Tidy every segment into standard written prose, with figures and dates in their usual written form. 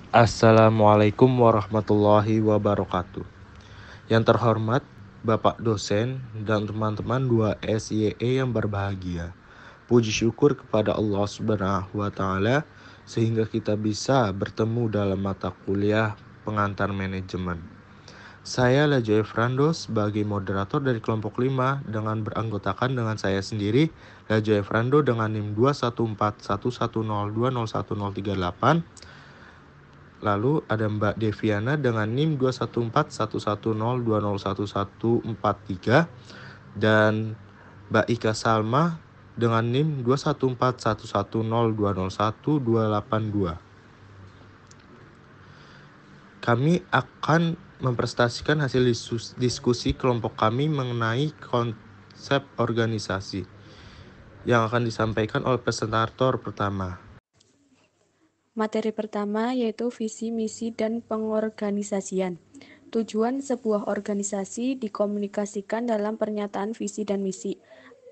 Assalamualaikum warahmatullahi wabarakatuh. Yang terhormat Bapak dosen dan teman-teman 2SYE yang berbahagia. Puji syukur kepada Allah Subhanahu wa taala sehingga kita bisa bertemu dalam mata kuliah pengantar manajemen. Saya Lajo Efrando sebagai moderator dari kelompok 5 dengan beranggotakan dengan saya sendiri Lajo Efrando dengan NIM 2141102011038. Lalu ada Mbak Deviana dengan NIM 2141102011143 dan Mbak Ika Salma dengan NIM 2141102012282. Kami akan mempresentasikan hasil diskusi kelompok kami mengenai konsep organisasi yang akan disampaikan oleh presentator pertama. Materi pertama yaitu visi, misi, dan pengorganisasian. Tujuan sebuah organisasi dikomunikasikan dalam pernyataan visi dan misi.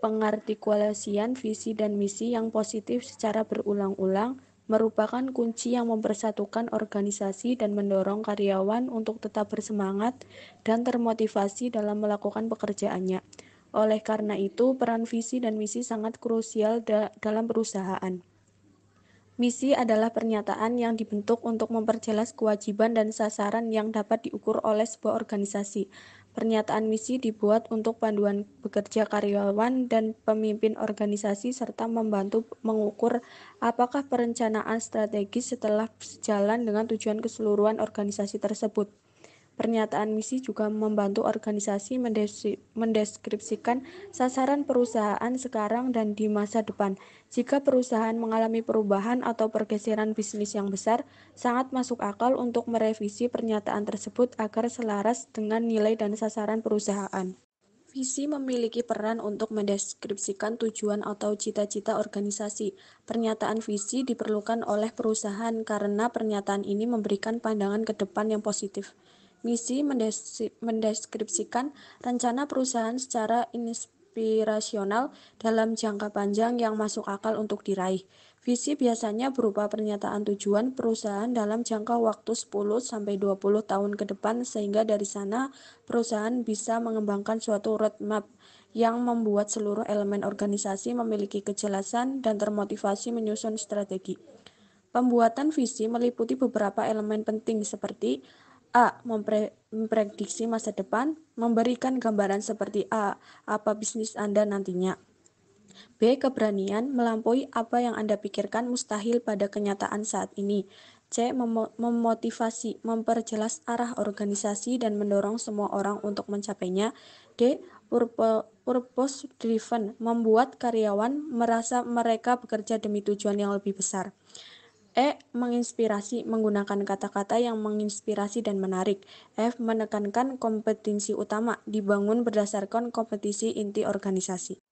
Pengartikulasian visi dan misi yang positif secara berulang-ulang merupakan kunci yang mempersatukan organisasi dan mendorong karyawan untuk tetap bersemangat dan termotivasi dalam melakukan pekerjaannya. Oleh karena itu, peran visi dan misi sangat krusial dalam perusahaan. Misi adalah pernyataan yang dibentuk untuk memperjelas kewajiban dan sasaran yang dapat diukur oleh sebuah organisasi. Pernyataan misi dibuat untuk panduan bekerja karyawan dan pemimpin organisasi serta membantu mengukur apakah perencanaan strategis setelah sejalan dengan tujuan keseluruhan organisasi tersebut. Pernyataan misi juga membantu organisasi mendeskripsikan sasaran perusahaan sekarang dan di masa depan. Jika perusahaan mengalami perubahan atau pergeseran bisnis yang besar, sangat masuk akal untuk merevisi pernyataan tersebut agar selaras dengan nilai dan sasaran perusahaan. Visi memiliki peran untuk mendeskripsikan tujuan atau cita-cita organisasi. Pernyataan visi diperlukan oleh perusahaan karena pernyataan ini memberikan pandangan ke depan yang positif. Misi mendeskripsikan rencana perusahaan secara inspirasional dalam jangka panjang yang masuk akal untuk diraih. Visi biasanya berupa pernyataan tujuan perusahaan dalam jangka waktu 10-20 tahun ke depan sehingga dari sana perusahaan bisa mengembangkan suatu roadmap yang membuat seluruh elemen organisasi memiliki kejelasan dan termotivasi menyusun strategi. Pembuatan visi meliputi beberapa elemen penting seperti A. Memprediksi masa depan, memberikan gambaran seperti apa bisnis Anda nantinya. B. Keberanian, melampaui apa yang Anda pikirkan mustahil pada kenyataan saat ini. C. Memotivasi, memperjelas arah organisasi dan mendorong semua orang untuk mencapainya. D. Purpose driven, membuat karyawan merasa mereka bekerja demi tujuan yang lebih besar. E. Menginspirasi, menggunakan kata-kata yang menginspirasi dan menarik. F. Menekankan kompetensi utama, dibangun berdasarkan kompetisi inti organisasi.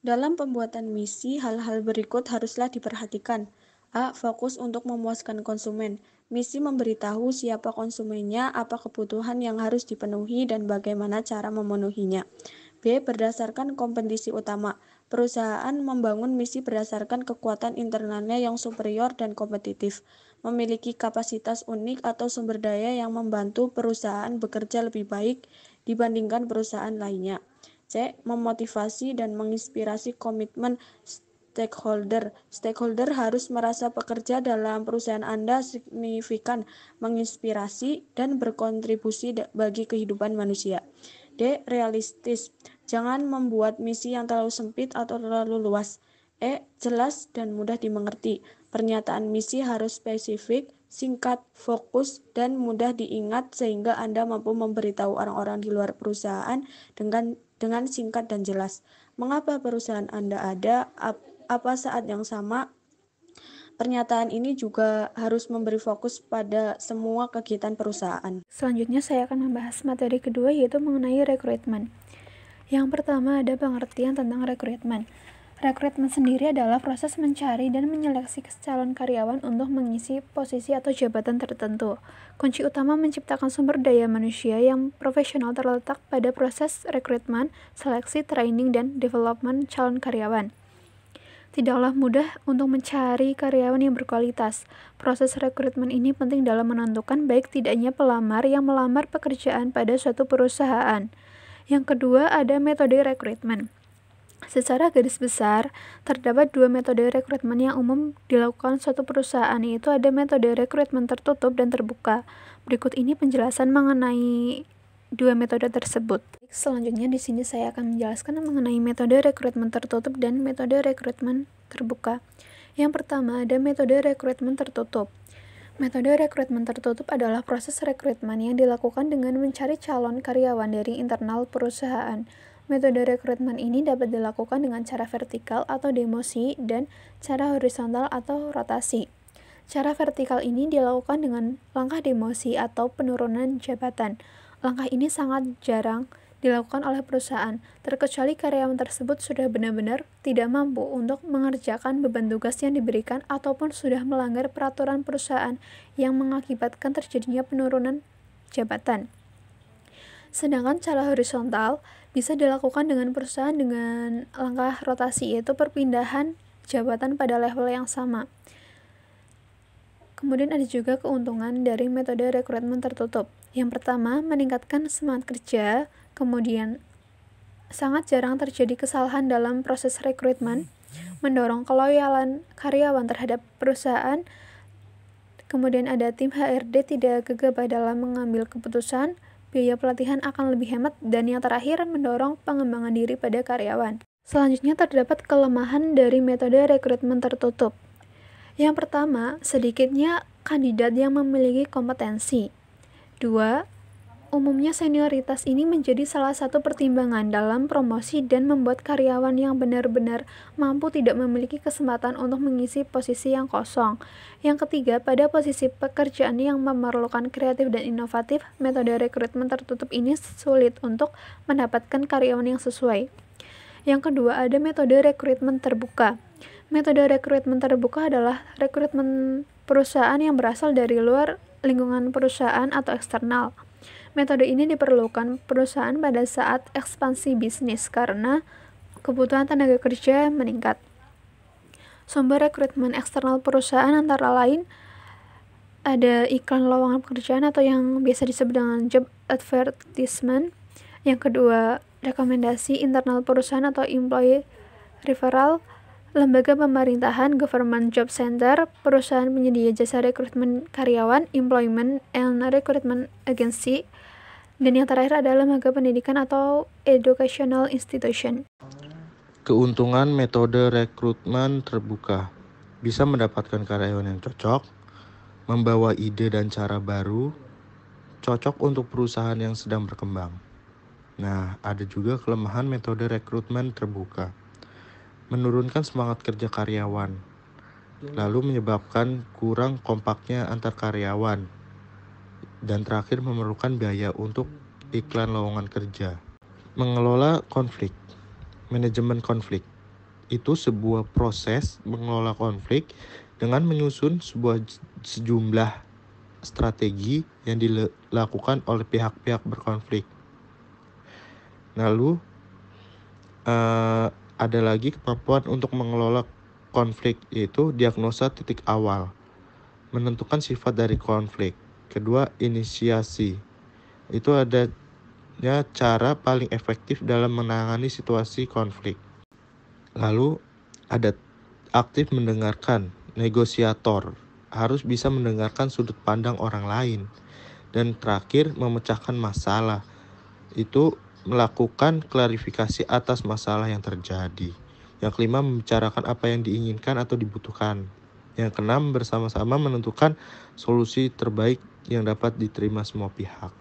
Dalam pembuatan misi, hal-hal berikut haruslah diperhatikan. A. Fokus untuk memuaskan konsumen. Misi memberitahu siapa konsumennya, apa kebutuhan yang harus dipenuhi, dan bagaimana cara memenuhinya. B. Berdasarkan kompetisi utama. Perusahaan membangun misi berdasarkan kekuatan internalnya yang superior dan kompetitif, memiliki kapasitas unik atau sumber daya yang membantu perusahaan bekerja lebih baik dibandingkan perusahaan lainnya. C. Memotivasi dan menginspirasi komitmen stakeholder. Stakeholder harus merasa pekerja dalam perusahaan Anda signifikan, menginspirasi, dan berkontribusi bagi kehidupan manusia. D. Realistis. Jangan membuat misi yang terlalu sempit atau terlalu luas. E. Jelas dan mudah dimengerti. Pernyataan misi harus spesifik, singkat, fokus, dan mudah diingat sehingga Anda mampu memberitahu orang-orang di luar perusahaan dengan singkat dan jelas. Mengapa perusahaan Anda ada? Apa saat yang sama? Pernyataan ini juga harus memberi fokus pada semua kegiatan perusahaan. Selanjutnya saya akan membahas materi kedua yaitu mengenai rekrutmen. Yang pertama ada pengertian tentang rekrutmen. Rekrutmen sendiri adalah proses mencari dan menyeleksi calon karyawan untuk mengisi posisi atau jabatan tertentu. Kunci utama menciptakan sumber daya manusia yang profesional terletak pada proses rekrutmen, seleksi, training, dan development calon karyawan. tidaklah mudah untuk mencari karyawan yang berkualitas. Proses rekrutmen ini penting dalam menentukan baik tidaknya pelamar yang melamar pekerjaan pada suatu perusahaan. Yang kedua, ada metode rekrutmen. Secara garis besar, terdapat dua metode rekrutmen yang umum dilakukan suatu perusahaan, yaitu ada metode rekrutmen tertutup dan terbuka. Berikut ini penjelasan mengenai dua metode tersebut. Selanjutnya di sini saya akan menjelaskan mengenai metode rekrutmen tertutup dan metode rekrutmen terbuka. Yang pertama ada metode rekrutmen tertutup. Metode rekrutmen tertutup adalah proses rekrutmen yang dilakukan dengan mencari calon karyawan dari internal perusahaan. Metode rekrutmen ini dapat dilakukan dengan cara vertikal atau demosi dan cara horizontal atau rotasi. Cara vertikal ini dilakukan dengan langkah demosi atau penurunan jabatan. Langkah ini sangat jarang dilakukan oleh perusahaan, terkecuali karyawan tersebut sudah benar-benar tidak mampu untuk mengerjakan beban tugas yang diberikan ataupun sudah melanggar peraturan perusahaan yang mengakibatkan terjadinya penurunan jabatan. Sedangkan cara horizontal bisa dilakukan dengan perusahaan dengan langkah rotasi, yaitu perpindahan jabatan pada level yang sama. Kemudian ada juga keuntungan dari metode rekrutmen tertutup. Yang pertama, meningkatkan semangat kerja, kemudian sangat jarang terjadi kesalahan dalam proses rekrutmen, mendorong keloyalan karyawan terhadap perusahaan, kemudian ada tim HRD tidak gegabah dalam mengambil keputusan, biaya pelatihan akan lebih hemat, dan yang terakhir mendorong pengembangan diri pada karyawan. Selanjutnya terdapat kelemahan dari metode rekrutmen tertutup. Yang pertama, sedikitnya kandidat yang memiliki kompetensi. 2. Umumnya senioritas ini menjadi salah satu pertimbangan dalam promosi dan membuat karyawan yang benar-benar mampu tidak memiliki kesempatan untuk mengisi posisi yang kosong. Yang ketiga, pada posisi pekerjaan yang memerlukan kreatif dan inovatif, metode rekrutmen tertutup ini sulit untuk mendapatkan karyawan yang sesuai. Yang kedua, ada metode rekrutmen terbuka. Metode rekrutmen terbuka adalah rekrutmen perusahaan yang berasal dari luar lingkungan perusahaan atau eksternal. Metode ini diperlukan perusahaan pada saat ekspansi bisnis karena kebutuhan tenaga kerja meningkat. Sumber rekrutmen eksternal perusahaan antara lain ada iklan lowongan pekerjaan atau yang biasa disebut dengan job advertisement. Yang kedua, rekomendasi internal perusahaan atau employee referral. Lembaga pemerintahan, government job center, perusahaan penyedia jasa rekrutmen karyawan, employment and recruitment agency, dan yang terakhir adalah lembaga pendidikan atau educational institution. Keuntungan metode rekrutmen terbuka: bisa mendapatkan karyawan yang cocok, membawa ide dan cara baru, cocok untuk perusahaan yang sedang berkembang. Nah, ada juga kelemahan metode rekrutmen terbuka: menurunkan semangat kerja karyawan, lalu menyebabkan kurang kompaknya antar karyawan, dan terakhir memerlukan biaya untuk iklan lowongan kerja. Mengelola konflik. Manajemen konflik itu sebuah proses mengelola konflik dengan menyusun sejumlah strategi yang dilakukan oleh pihak-pihak berkonflik. Lalu ada lagi kemampuan untuk mengelola konflik, yaitu diagnosa titik awal, menentukan sifat dari konflik. Kedua, inisiasi. Itu adanya cara paling efektif dalam menangani situasi konflik. Lalu ada aktif mendengarkan, negosiator, harus bisa mendengarkan sudut pandang orang lain. Dan terakhir, memecahkan masalah, itu melakukan klarifikasi atas masalah yang terjadi. Yang kelima, membicarakan apa yang diinginkan atau dibutuhkan. Yang keenam, bersama-sama menentukan solusi terbaik yang dapat diterima semua pihak.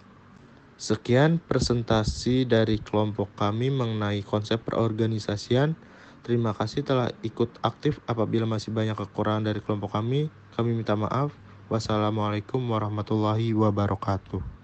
Sekian presentasi dari kelompok kami mengenai konsep perorganisasian. Terima kasih telah ikut aktif. Apabila masih banyak kekurangan dari kelompok kami minta maaf. Wassalamualaikum warahmatullahi wabarakatuh.